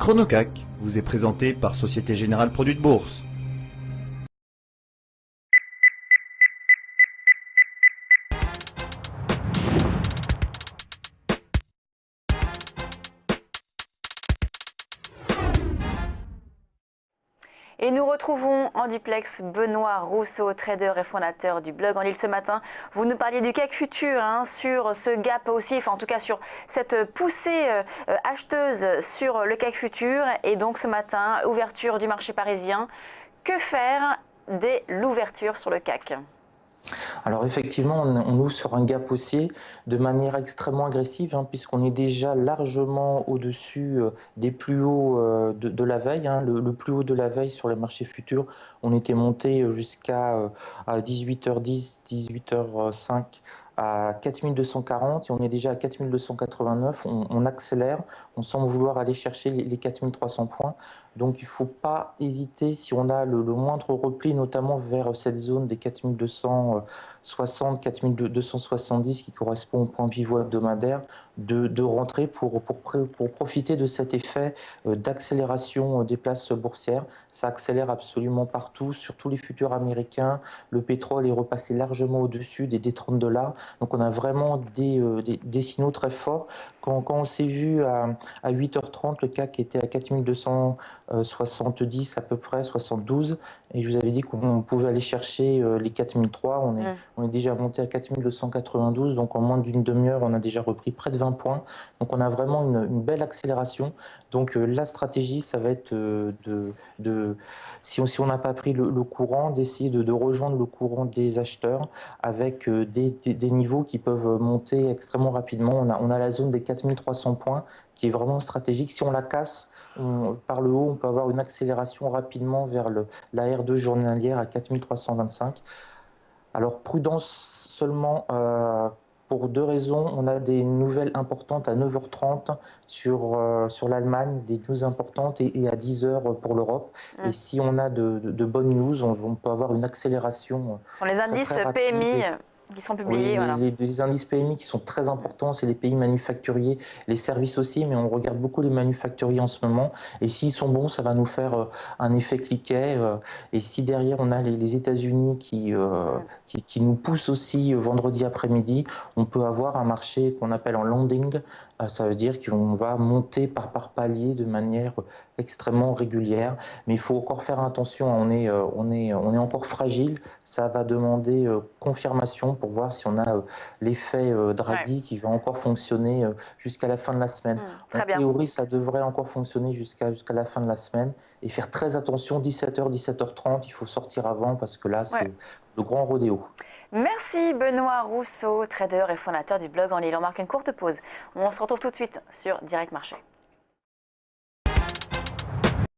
ChronoCac vous est présenté par Société Générale Produits de Bourse. Et nous retrouvons en duplex Benoît Rousseau, trader et fondateur du blog En Lille ce matin. Vous nous parliez du CAC futur, sur ce gap haussier, enfin en tout cas sur cette poussée acheteuse sur le CAC futur. Et donc ce matin, ouverture du marché parisien. Que faire dès l'ouverture sur le CAC ? Alors effectivement, on ouvre sur un gap haussier de manière extrêmement agressive, puisqu'on est déjà largement au-dessus des plus hauts de la veille. Le plus haut de la veille sur les marchés futurs, on était monté jusqu'à 18h10, 18h05 à 4240 et on est déjà à 4289. On accélère, on semble vouloir aller chercher les 4300 points. Donc il ne faut pas hésiter, si on a le moindre repli, notamment vers cette zone des 4260, 4270 qui correspond au point pivot hebdomadaire, de rentrer pour profiter de cet effet d'accélération des places boursières. Ça accélère absolument partout, sur tous les futurs américains. Le pétrole est repassé largement au-dessus des 30 $. Donc on a vraiment des signaux très forts. Quand on s'est vu à 8h30, le CAC était à 4270 à peu près, 72. Et je vous avais dit qu'on pouvait aller chercher les 4003. On est déjà monté à 4292. Donc en moins d'une demi-heure, on a déjà repris près de 20 points. Donc on a vraiment une belle accélération. Donc la stratégie, ça va être si on n'a pas pris le courant, d'essayer de rejoindre le courant des acheteurs avec des niveaux qui peuvent monter extrêmement rapidement. On a la zone des 4300 points qui est vraiment stratégique. Si on la casse par le haut, on peut avoir une accélération rapidement vers la R2 journalière à 4325. Alors prudence seulement pour deux raisons. On a des nouvelles importantes à 9h30 sur l'Allemagne, des news importantes, et à 10h pour l'Europe. Et si on a de bonnes news, on peut avoir une accélération les indices très rapide. PMI qui sont publiés. Oui, voilà. les indices PMI qui sont très importants, c'est les pays manufacturiers, les services aussi, mais on regarde beaucoup les manufacturiers en ce moment. Et s'ils sont bons, ça va nous faire un effet cliquet. Et si derrière on a les États-Unis qui nous poussent aussi vendredi après-midi, on peut avoir un marché qu'on appelle en landing. Ça veut dire qu'on va monter par palier de manière extrêmement régulière. Mais il faut encore faire attention, on est encore fragile. Ça va demander confirmation pour voir si on a l'effet Draghi qui va encore fonctionner jusqu'à la fin de la semaine. En théorie, ça devrait encore fonctionner jusqu'à la fin de la semaine. Et faire très attention, 17h, 17h30, il faut sortir avant parce que là, c'est le grand rodéo. Merci Benoît Rousseau, trader et fondateur du blog En Lille. On marque une courte pause. On se retrouve tout de suite sur Direct Marché.